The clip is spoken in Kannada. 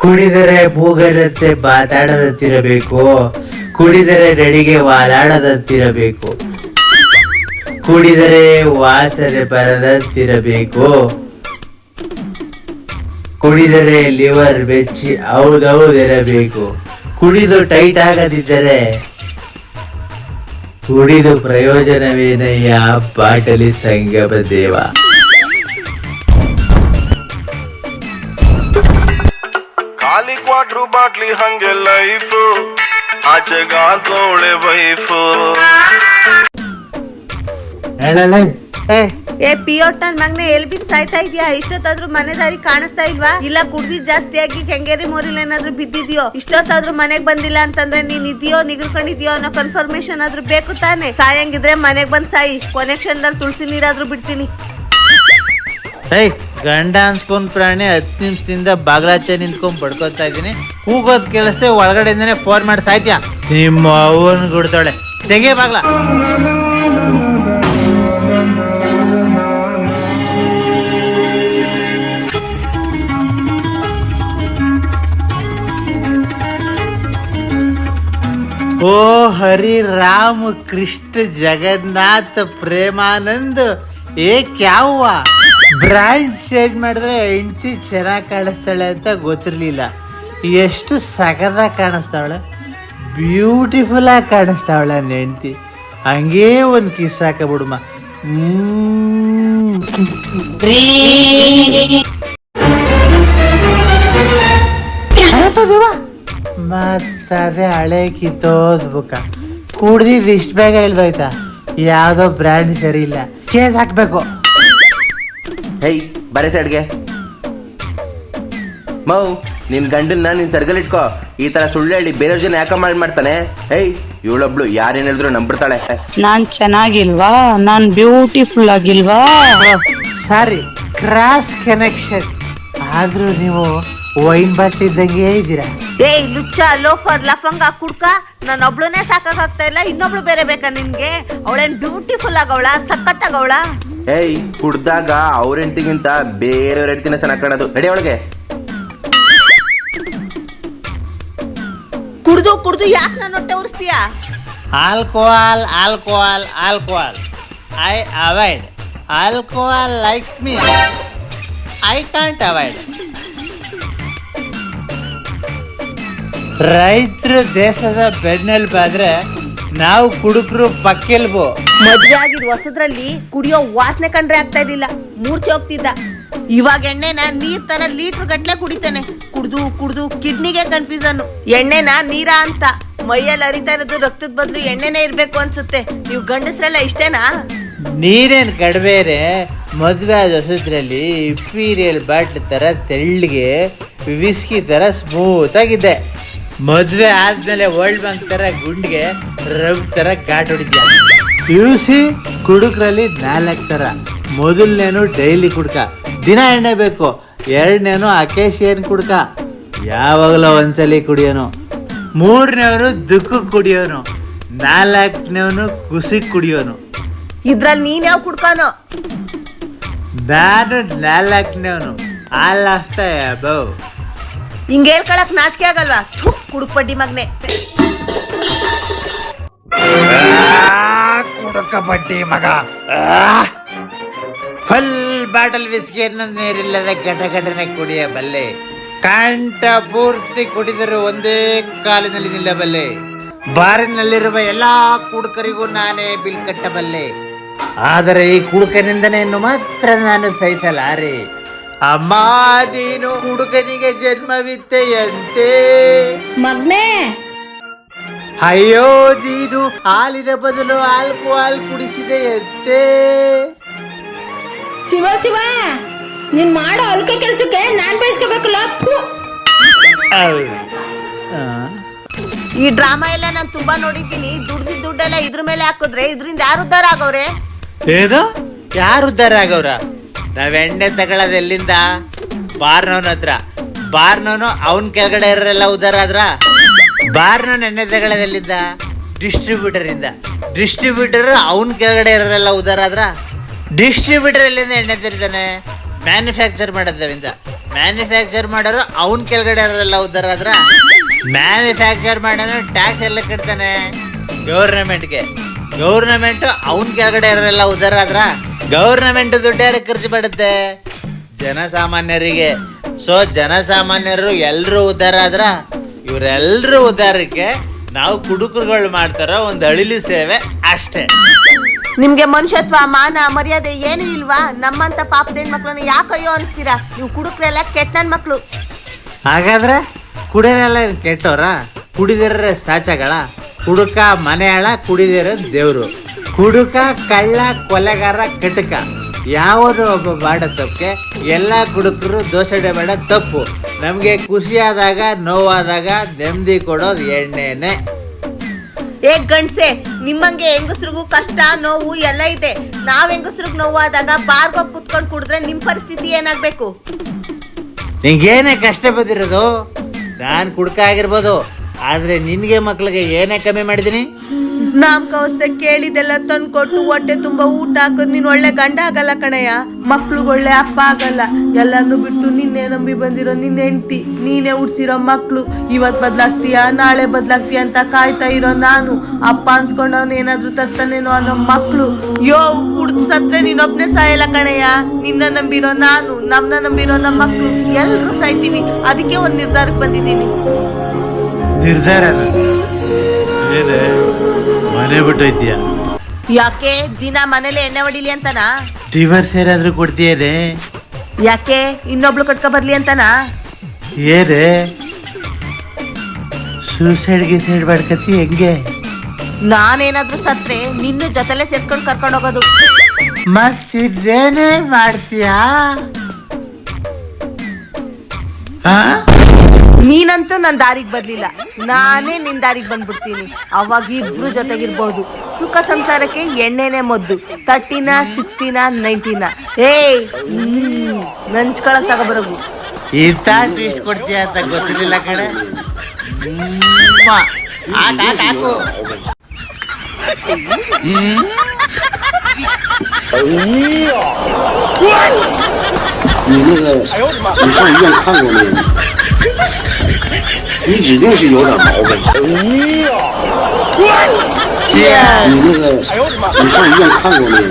ಕುಡಿದರೆ ಮೂಗದಂತೆ ಮಾತಾಡದಂತಿರಬೇಕು, ಕುಡಿದರೆ ನಡಿಗೆ ವಾಲಾಡದಂತಿರಬೇಕು, ಕುಡಿದರೆ ವಾಸನೆ ಬರದಂತಿರಬೇಕು, ಕುಡಿದರೆ ಲಿವರ್ ಬೆಚ್ಚಿ ಹೌದೌದಿರಬೇಕು, ಕುಡಿದು ಟೈಟ್ ಆಗದಿದ್ದರೆ ಕುಡಿದು ಪ್ರಯೋಜನವೇನಯ್ಯ ಬಾಟಲಿ ಸಂಗಮ ದೇವ. ಖಾಲಿ ಕ್ವಾಟ್ರು ಬಾಟ್ಲಿ ಹಂಗೆ ಲೈಫು, ಆಚೆಗಾಕೋಳೆ ವೈಫು. ಏ ಪಿಯೋಟ್ ನನ್ ಮಗ್ನೆ ಎಲ್ ಬಿ ಸಾಯ್ತಾ ಇದ್ಯಾ? ಇಷ್ಟೊತ್ತಾದ್ರೂ ಮನೆ ದಾರಿ ಕಾಣಿಸ್ತಾ ಇಲ್ವಾ? ಇಲ್ಲ ಕುಡ್ದಿದ್ ಜಾಸ್ತಿ ಆಗಿ ಕೆಂಗೇರಿ ಮೋರಿಲ್ ಏನಾದ್ರೂ ಬಿದ್ದಿದ್ಯೋ? ಇಷ್ಟೊತ್ತಾದ್ರೂ ಮನೆಗ್ ಬಂದಿಲ್ಲ ಅಂತಂದ್ರೆ ನೀನ್ ಇದೆಯೋ ನಿಗರ್ಕೊಂಡಿದ್ಯೋ ಅನ್ನೋ ಕನ್ಫರ್ಮೇಶನ್ ಆದ್ರೂ ಬೇಕು ತಾನೆ. ಸಾಯಂಗಿದ್ರೆ ಮನೆಗ್ ಬಂದ್ ಸಾಯಿ, ಕೊನೆಕ್ಷನ್ ದಲ್ಲಿ ತುಳಸಿ ನೀರಾದ್ರೂ ಬಿಡ್ತೀನಿ. ಗಂಡ ಅನ್ಸ್ಕೊಂಡ್ ಪ್ರಾಣಿ 10 ನಿಮಿಷದಿಂದ ಬಾಗ್ಲಾಚೆ ನಿಂತ್ಕೊಂಡ್ ಬಡ್ಕೊತಾ ಇದ್ದೀನಿ. ಕೂಗೋದ್ ಕೇಳಿಸ್ದೆ ಒಳಗಡೆಯಿಂದನೇ ಫೋನ್ ಮಾಡಿ ಸಾಯ್ತ್ಯಾ? ನಿಮ್ಮ ಅವನ್ ಗುಡ್ತಾಳೆ, ತೆಗೆ ಬಾಗ್ಲ. ಓ ಹರಿ ರಾಮ ಕೃಷ್ಣ ಜಗನ್ನಾಥ ಪ್ರೇಮಾನಂದ್, ಏ ಕ್ಯಾವ್ವ ಬ್ರ್ಯಾಂಡ್ ಶೇಡ್ ಮಾಡಿದ್ರೆ ಹೆಂಡತಿ ಚೆನ್ನಾಗಿ ಕಾಣಿಸ್ತಾಳೆ ಅಂತ ಗೊತ್ತಿರ್ಲಿಲ್ಲ. ಎಷ್ಟು ಸಖತ್ತಾಗಿ ಕಾಣಿಸ್ತಾವಳೆ, ಬ್ಯೂಟಿಫುಲ್ ಆಗಿ ಕಾಣಿಸ್ತಾವಳೆ ನನ್ನ ಹೆಂಡತಿ. ಹಂಗೇ ಒಂದು ಕಿಸ್ ಹಾಕಬಿಡುಮ. ಮತ್ತದೇ ಹಳೆ ಕಿತ್ತೋದ್ ಬುಕ್ಕ ಕುಡ್ದಿದ್ ಇಷ್ಟ ಬೇಗ ಇಳ್ದೋಯ್ತಾ? ಯಾವ್ದೋ ಬ್ರ್ಯಾಂಡ್ ಸರಿ ಇಲ್ಲ, ಕೇಸ್ ಹಾಕ್ಬೇಕು. ಹೇಯ್ ಬರೇ ಸೈಡ್ಗೆ ಮೌ, ನಿನ್ ಗಂಡನ್ನ ನೀನ್ ಸರ್ಗಲಿಟ್ಕೋ. ಈ ತರ ಸುಳ್ಳು ಹೇಳಿ ಬೇರೆ ಜನ ಯಾಕ ಮಾಡ್ತಾನೆ? ಹೇಯ್ ಇವಳೊಬ್ಳು ಯಾರೇನ್ ಹೇಳಿದ್ರು ನಂಬಿಡ್ತಾಳೆ. ನಾನ್ ಚೆನ್ನಾಗಿಲ್ವಾ? ನಾನ್ ಬ್ಯೂಟಿಫುಲ್ ಆಗಿಲ್ವಾ? ಸಾರಿ, ಕ್ರಾಸ್ ಕನೆಕ್ಷನ್. ಆದ್ರೂ ನೀವು ವೈನ್ ಬಾಟ್ಲಿ ಇದ್ದಂಗೆ ಇದ್ದೀರಾ. ಏಯ್ ಲುಚ್ಚ, ಲೋಫರ್, ಲಫಂಗ, ಕುಡ್ಕ, ನಾನು ಒಬ್ಳನ್ನೇ ಸಾಕಾಗ್ತಾ ಇಲ್ಲ, ಇನ್ನೊಬ್ಳು ಬೇರೆ ಬೇಕಾ ನಿನ್ಗೆ? ಅವಳೇನ್ ಬ್ಯೂಟಿಫುಲ್ ಆಗವಳ, ಸಖತ್ತಾಗವಳ? ಏಯ್ ಕುಡ್ದಾಗ ಅವ್ರ ಹೆಂಡತಿಗಿಂತ ಬೇರೆಯವ್ರ ಹೆಂಡತಿನ ಚೆನ್ನಾಗಿ ಕಾಣೋದು. ರೆಡಿ ಅವಳಿಗೆ ಕುಡ್ದು ಕುಡ್ದು ಯಾಕೆ ನನ್ನ ಹೊಟ್ಟೆ ಉರಿಸ್ತೀಯ? Alcohol alcohol alcohol I avoid. Alcohol likes me, I can't avoid. ರೈತರು ದೇಶದ ಬೆನ್ನೆಲುಬಾದ್ರೆ ನಾವು ಕುಡುಕರು ಪಕ್ಕೆಲ್ಬು. ಮದ್ವೆ ಆಗಿದ್ ಹೊಸದ್ರಲ್ಲಿ ಕುಡಿಯೋ ವಾಸನೆ ಕಂಡ್ರೆ ಆಗ್ತಾ ಇದ್ದಿಲ್ಲ, ಮೂರ್ಛೆ ಹೋಗ್ತಿದ್ದ. ಇವಾಗ ಎಣ್ಣೆನ ನೀರ್ ತರ ಲೀಟರ್ ಗಟ್ಲೆ ಕುಡಿತಾನೆ. ಕುಡ್ದು ಕುಡ್ದು ಕಿಡ್ನಿಗೆ ಕನ್ಫ್ಯೂಸನ್. ಎಣ್ಣೆನ ನೀರಾ ಅಂತ ಮೈಯಲ್ಲಿ ಹರಿತಾ ಇರೋದು ರಕ್ತದ ಬದಲು ಎಣ್ಣೆನೇ ಇರ್ಬೇಕು ಅನ್ಸುತ್ತೆ. ನೀವು ಗಂಡಸ್ರೆಲ್ಲ ಇಷ್ಟೇನಾ? ನೀರೇನು ಕಡಿಮೆರೆ, ಮದುವೆ ಆದ ಹೊಸದ್ರಲ್ಲಿ ಇಂಪೀರಿಯಲ್ ಬಾಟ್ಲ್ ತರ ತೆಳ್ಳಿಗೆ, ವಿಸ್ಕಿ ತರ ಸ್ಮೂತ್ ಆಗಿದೆ. ಮದುವೆ ಆದ್ಮೇಲೆ ವರ್ಲ್ಡ್ ಬ್ಯಾಂಕ್ ತರ ಗುಂಡಿಗೆ ರಬ್ ತರ ಘಾಟ್ ಹೊಡಿದ್ಯಾ. ಯೂಸಿ ಕುಡುಕರಲ್ಲಿ 4 ತರ. ಮೊದಲನೇನು ಡೈಲಿ ಕುಡ್ಕ, ದಿನ ಎಣ್ಣೆ ಬೇಕು. ಎರಡನೇನು ಅಕೇಶಿಯನ್ ಕುಡ್ಕ, ಯಾವಾಗಲೂ ಒಂದ್ಸಲಿ ಕುಡಿಯೋನು. ಮೂರನೇವನು ದುಃಖ ಕುಡಿಯೋನು. 4ನೇವನು ಖುಷಿ ಕುಡಿಯೋನು. ಇದ್ರಲ್ಲಿ ನೀನ್ ಯಾವ ಕುಡ್ಕಾನೋ? ನಾನು 4ನೇವನು. All of the above. ಹಿಂಗ ಹೇಳ್ಕೊಳಕ್ ನಾಚಿಕೆ ಆಗಲ್ವಾ? ಕುಡುಕ್ ಪಡ್ಡಿ ಮಗ್ನೆ. ಕುಡುಕ ಬಡ್ಡಿ ಮಗ. ಫುಲ್ ಬಾಟಲ್ ವಿಸ್ಕಿಯನ್ನು ನೀರಿಲ್ಲದೆ ಗಡಗಡನೆ ಕುಡಿಯಬಲ್ಲೆ. ಕಂಠ ಪೂರ್ತಿ ಕುಡಿದರೂ ಒಂದೇ ಕಾಲಿನಲ್ಲಿ ನಿಲ್ಲಬಲ್ಲೆ. ಬಾರಿನಲ್ಲಿರುವ ಎಲ್ಲಾ ಕುಡುಕರಿಗೂ ನಾನೇ ಬಿಲ್ ಕಟ್ಟಬಲ್ಲೆ. ಆದರೆ ಈ ಕುಡುಕನಿಂದನೇ ಮಾತ್ರ ನಾನು ಸಹಿಸಲಾರೆ. ಅಮ್ಮ, ನೀನು ಹುಡುಗನಿಗೆ ಜನ್ಮವಿತ್ತೆಯಂತೆ ಮಗ್ನೆ. ಅಯ್ಯೋ, ನೀನು ಹಾಲಿನ ಬದಲು ಆಲ್ಕೋಹಾಲ್ ಕುಡಿಸಿದೆಯಂತೆ. ಶಿವ ಶಿವ, ನೀನ್ ಮಾಡೋ ಅಲ್ಕೆ ಕೆಲ್ಸಕ್ಕೆ ನಾನ್ ಬಯಸ್ಕೋಬೇಕಲ್ಲ. ಈ ಡ್ರಾಮಾ ಎಲ್ಲ ನಾನು ತುಂಬಾ ನೋಡಿದ್ದೀನಿ. ದುಡ್ಡೆಲ್ಲ ಇದ್ರ ಮೇಲೆ ಹಾಕಿದ್ರೆ ಇದರಿಂದ ಯಾರು ಉದ್ಧಾರ ಆಗೋರೆ? ಏನು? ಯಾರು ಉದ್ಧಾರ ಆಗವ್ರ? ನಾವ್ ಎಣ್ಣೆ ತಗೊಳ್ಳೋದು ಎಲ್ಲಿಂದ? ಬಾರ್ನವನ ಹತ್ರ. ಬಾರ್ನವನು ಅವನ್ ಕೆಳಗಡೆ ಇರೋರೆಲ್ಲ ಉದ್ಧಾರ ಆದ್ರ? ಬಾರ್ನವನ್ ಎಣ್ಣೆ ತಗೊಳ್ಳೋದು ಎಲ್ಲಿಂದ? ಡಿಸ್ಟ್ರಿಬ್ಯೂಟರ್ ಇಂದ. ಡಿಸ್ಟ್ರಿಬ್ಯೂಟರ್ ಅವನ್ ಕೆಳಗಡೆ ಇರೋರೆಲ್ಲ ಉದ್ಧಾರ ಆದ್ರ? ಡಿಸ್ಟ್ರಿಬ್ಯೂಟರ್ ಎಲ್ಲಿಂದ ಎಣ್ಣೆ ತರಿತಾನೆ? ಮ್ಯಾನುಫ್ಯಾಕ್ಚರ್ ಮಾಡೋದವಿಂದ ಮ್ಯಾನುಫ್ಯಾಕ್ಚರ್ ಮಾಡೋರು ಅವನ ಕೆಳಗಡೆ ಇರೋರೆಲ್ಲ ಉದ್ದಾರ ಆದ್ರ ಮ್ಯಾನುಫ್ಯಾಕ್ಚರ್ ಮಾಡೋನು ಟ್ಯಾಕ್ಸ್ ಎಲ್ಲ ಕಟ್ತಾನೆ ಗೌರ್ನಮೆಂಟ್ಗೆ. ಗೌರ್ನಮೆಂಟ್ ಅವನ ಕೆಳಗಡೆ ಇರೋರೆಲ್ಲ ಉದ್ದಾರ ಆದ್ರ ಗೌರ್ನಮೆಂಟ್ ದುಡ್ಡು ಯಾರಿಗೆ ಖರ್ಚು ಮಾಡುತ್ತೆ? ಜನಸಾಮಾನ್ಯರಿಗೆ. ಸೊ ಜನಸಾಮಾನ್ಯರು ಎಲ್ಲರೂ ಉದ್ದಾರ ಆದ್ರ ಇವರೆಲ್ಲರೂ ಉದ್ದಾರಕ್ಕೆ ನಾವು ಕುಡುಕರುಗಳು ಮಾಡ್ತಾರೋ ಒಂದು ಅಳಿಲಿ ಸೇವೆ ಅಷ್ಟೇ. ನಿಮ್ಗೆ ಮನುಷ್ಯತ್ವ ಮಾನ ಮರ್ಯಾದೆ ಏನು ಇಲ್ವಾ? ನಮ್ಮಂತ ಪಾಪದ ಹೆಣ್ಮಕ್ಳನ್ನ ಯಾಕಯ್ಯೋ ಅನಿಸ್ತೀರಾ? ನೀವು ಕುಡುಕ್ರೆಲ್ಲ ಕೆಟ್ಟ ನನ್ ಮಕ್ಳು. ಹಾಗಾದ್ರೆ ಕುಡಿಯೋರೆಲ್ಲ ಕೆಟ್ಟವ್ರ? ಕುಡಿದಿರ ಸಾಚಗಳ? ಕುಡುಕ ಮನೆಯಾಳ, ಕುಡಿದಿರ ದೇವ್ರು. ಕುಡುಕ ಕಳ್ಳ ಕೊಲೆಗಾರ ಕಟಕ ಯಾವುದೋ ಒಬ್ಬ ಮಾಡೋ ತಪ್ಪಿಗೆ ಎಲ್ಲ ಕುಡುಕರು ದೋಷಣೆ ಮಾಡೋ ತಪ್ಪು. ನಮಗೆ ಖುಷಿಯಾದಾಗ ನೋವಾದಾಗ ನೆಮ್ಮದಿ ಕೊಡೋದು ಎಣ್ಣೆನೆ. ಏ ಗಂಡ್ಸೆ, ನಿಮ್ಮಂಗೆ ಹೆಂಗಸ್ರಿಗೂ ಕಷ್ಟ ನೋವು ಎಲ್ಲ ಇದೆ. ನಾವ್ ಹೆಂಗಸ್ರಿಗ್ ನೋವಾದಾಗ ಬಾರ್ಗೋಗ್ ಕುತ್ಕೊಂಡ್ ಕುಡಿದ್ರೆ ನಿಮ್ ಪರಿಸ್ಥಿತಿ ಏನಾಗ್ಬೇಕು? ನಿಂಗೇನೇ ಕಷ್ಟ ಬಂದಿರೋದು? ನಾನು ಕುಡುಕ ಆಗಿರ್ಬೋದು, ಆದ್ರೆ ನಿನ್ಗೆ ಮಕ್ಳಿಗೆ ಏನೇ ಕಮ್ಮಿ ಮಾಡಿದೀನಿ? ನಾಮಕಾವಸ್ಥೆ ಕೇಳಿದೆಲ್ಲ ತಂದ್ಕೊಟ್ಟು ಹೊಟ್ಟೆ ತುಂಬಾ ಊಟ ಹಾಕೋದ್ ನೀನ್ ಒಳ್ಳೆ ಗಂಡ ಆಗಲ್ಲ ಕಣಯ್ಯ. ಮಕ್ಳು ಒಳ್ಳೆ ಅಪ್ಪ ಆಗಲ್ಲ. ಎಲ್ಲಾನು ಬಿಟ್ಟು ನಿನ್ನೆ ನಂಬಿ ಬಂದಿರೋ ನಿನ್ನ ಹೆಂಡ್ತಿ, ನೀನೇ ಉಡ್ಸಿರೋ ಮಕ್ಳು ಇವತ್ ಬದ್ಲಾಗ್ತೀಯಾ ನಾಳೆ ಬದ್ಲಾಗ್ತೀಯ ಅಂತ ಕಾಯ್ತಾ ಇರೋ ನಾನು, ಅಪ್ಪ ಅನ್ಸ್ಕೊಂಡವ್ನ ಏನಾದ್ರು ತರ್ತಾನೇನೋ ಅನ್ನೋ ಮಕ್ಳು. ಯೋ ಕುಡ್ದು ಸತ್ರೆ ನೀನೊಬ್ನೇ ಸಾಯಲ್ಲ ಕಣಯ್ಯ. ನಿನ್ನ ನಂಬಿರೋ ನಾನು, ನಮ್ನ ನಂಬಿರೋ ನಮ್ಮ ಮಕ್ಳು ಎಲ್ರು ಸಾಯ್ತೀವಿ. ಅದಕ್ಕೆ ಒಂದ್ ನಿರ್ಧಾರಕ್ಕೆ ಬಂದಿದ್ದೀನಿ. ನಿರ್ಧಾರ ಮನೆ ಬಿಟ್ಟೋಯ್ತೀಯ? ಯಾಕೆ ದಿನ ಮನೇಲಿ ಎಣ್ಣೆ ಹೊಡಿಲಿ ಅಂತನಾ? ಡಿವರ್ಸ್ ಏನಾದ್ರೂ ಕೊಡ್ತೀಯೇ? ಯಾಕೆ ಇನ್ನೊಬ್ಳು ಕಟ್ಕ ಬರ್ಲಿ ಅಂತನಾ? ಏನೇ ಸೂಸೈಡ್ ಗಿಸೈಡ್ ಮಾಡ್ಕತಿ ಹೆಂಗೆ? ನಾನೇನಾದ್ರೂ ಸತ್ರೆ ನಿನ್ನ ಜೊತೆಲೆ ಸೇರ್ಸ್ಕೊಂಡು ಕರ್ಕೊಂಡು ಹೋಗೋದು. ಮತ್ತಿನ್ನೇನೇ ಮಾಡ್ತೀಯಾ? ನೀನಂತೂ ನನ್ನ ದಾರಿಗೆ ಬರ್ಲಿಲ್ಲ, ನಾನೇ ನಿನ್ ದಾರಿಗೆ ಬಂದ್ಬಿಡ್ತೀನಿ. ಅವಾಗ ಇಬ್ರು ಜೊತೆಗಿರ್ಬೋದು. ಸುಖ ಸಂಸಾರಕ್ಕೆ ಎಣ್ಣೆನೆ ಮದ್ದು. 30ನ 60ನ 90ನ ಏಯ್ ನಂಚ್ಕೊಳಕ್ ತಗೋಬರೋಗು. ಇಂಥ ಟ್ವಿಸ್ಟ್ ಕೊಡ್ತೀಯ ಅಂತ ಗೊತ್ತಿರ್ಲಿಲ್ಲ ಕಡೆ. ಹಾಕು.你上医院看过没有？你指定是有点毛病。姐，你上医院看过没有？